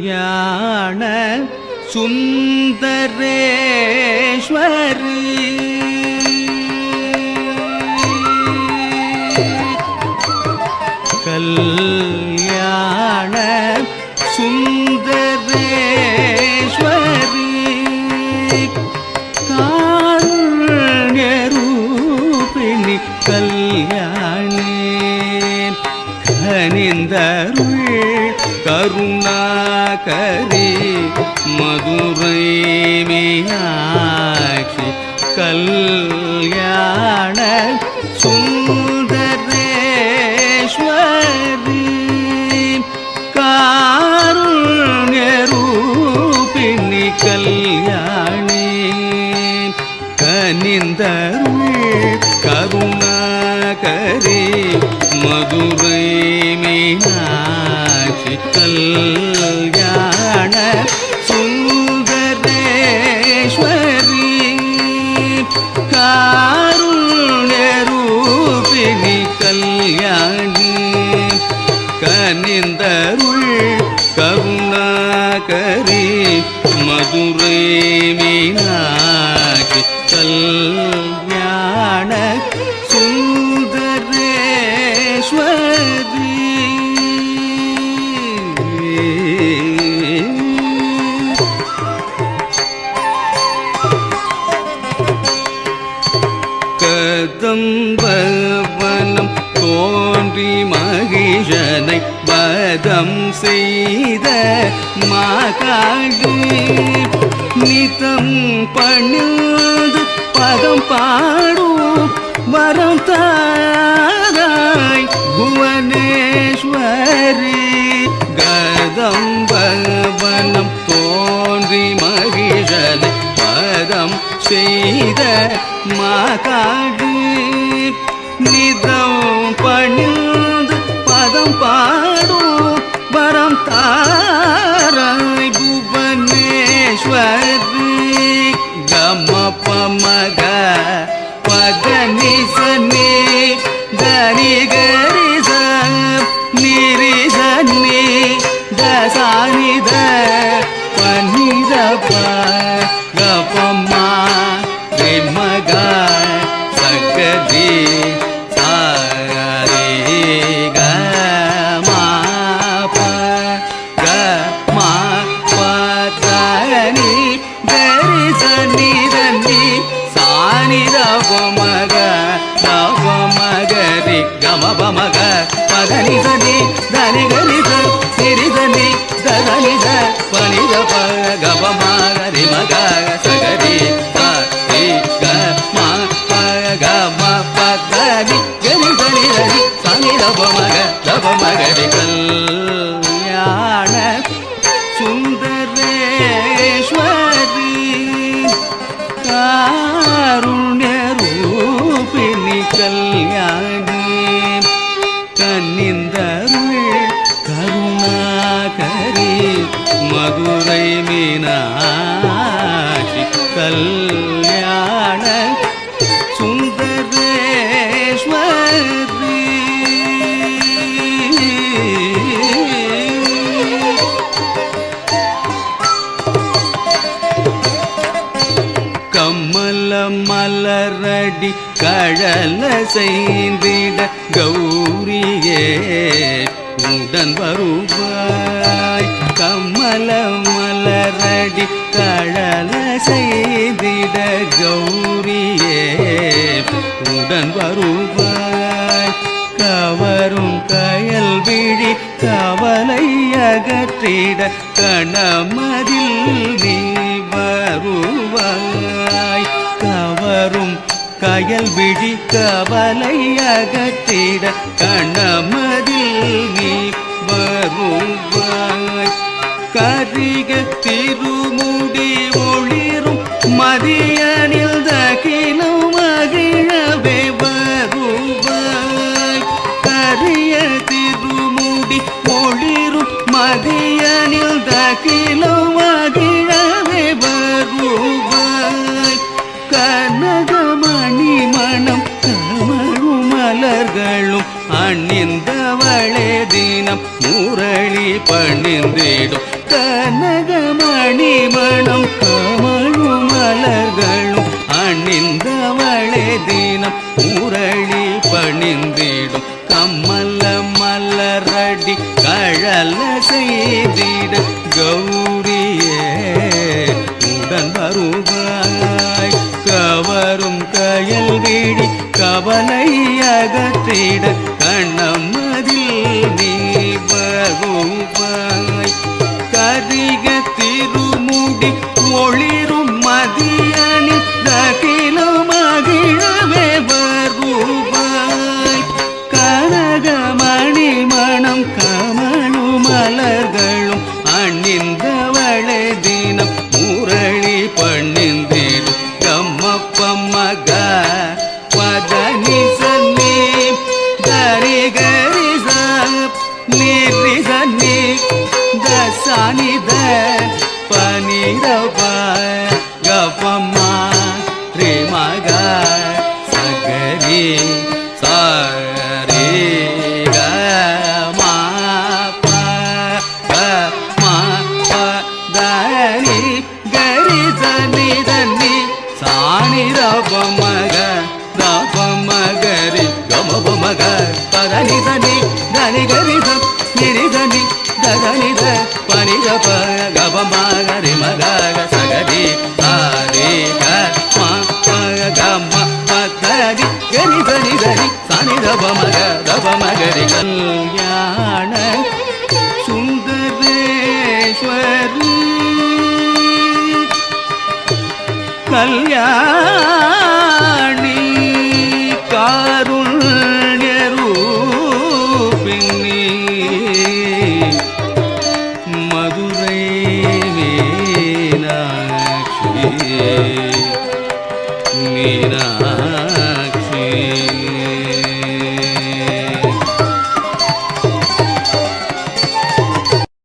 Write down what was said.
கல்யாண சுந்தரேஸ்வரி கல்யாண சுந்தரேஸ்வரி காருண்யரூபிணி கல்யாணி கனிந்தருள் கருணாகரி மதுரை மீனாட்சி கல்யாண சுந்தரேஸ்வரி காருண்யரூபிணி கல்யாணி கனிந்தருள் கருணாகரி மதுரை மீனாட்சி கல்யாண சுந்தரேஸ்வரி காருண்யரூபிணி கல்யாணி கனிந்தருள் கருணாகரி மதுரை மீனாட்சி கல்யாண சுந்தரேஸ்வரி கதம்பவனம் தோன்றி மகிஷனை வதம் செய்த மாகாளி நிதம் பணிந்து பதம் பாடும் வரம் தாராய் புவனேஸ்வரி கதம்பவனம் தோன்றி மகிஷனை பதம் செய்த மாகாளி நிதம் பணிந்து பதம் பாடும் வரம் தாராய் புவனேஸ்வரி கமபமக பதனிசனி தனிகரிச நிரிசனி தசானித பனிதப கபமா மக சகதி சாரி கமா பதனி கரிசனி தனி சானிதபமக தபமகரி கமபமக பதனிசனி தனிகரிச நிரிசனி ததனித பனிதப கபமகரி மக சகரி மகரி கல்யாண சுந்தரேஸ்வரி காருண்யரூபிணி கல்யாணி கனிந்தருள் கருணாகரி மதுரை மீனாட்சி கல்யாண சுந்தரேஸ்வரி கமல மலரடி கழல செய்திட கௌரியே உடன் வருவாய் கமல மலரடி கழல செய்திட கௌரியே உடன் வருவாய் கவரும் கயல் விழி கவலை அகற்றிட கணமதில் நீ வருவாய் கவரும் கயல் விழி கவலை அகற்றிட கணமதில் நீ வருவாய் கரிக திருமுடி ஒளிரும் மதியனில் தகிலும் மகிழவே வருவாய் கரிய திருமுடி ஒளிரும் மதியனில் தகிலும் மகிழவே வருவாய் கனகமணி மணம் கமழும் மலர்களும் அணிந்தவளே தினம் முரளி பணிந்திடும் கனகமணி மணம் கமழும் மலர்களும் அணிந்தவளே தினம் முரளி பணிந்திடும் கமல மலரடி கழல செய்திட கௌரியே உடன் வருவாய் கவரும் கயல் விழி கவலை அகற்றிட கண்ணமதில் நீ வருவாய் கரிக திருமுடி ஒளிரும் மதியனில் தகிலும் மகிழவே வருவாய் கனகமணி மணம் கமழு மலர்களும் அணிந்தவளே தினம் முரளி பணிந்திடும் கம்மப்பம்மக பதனி சன்னி கரி கரி நிரி சன்னி தசானி த பனிரப கப்பம்மா ரே மக சகரி சாரி க மா ப க மா ப தனி கரி சனி தனி சானி ரப மக ரப மகரி கம மக பதனி தனி தனி கரி நிரி தனி தனி த பனி ரப கப மகரி மக சகரி சாரி க மா ப க ம ப தனி கரி தனி தனி சானி ரப மகரி கல்யாண சுந்தரேஸ்வரி கல்யாண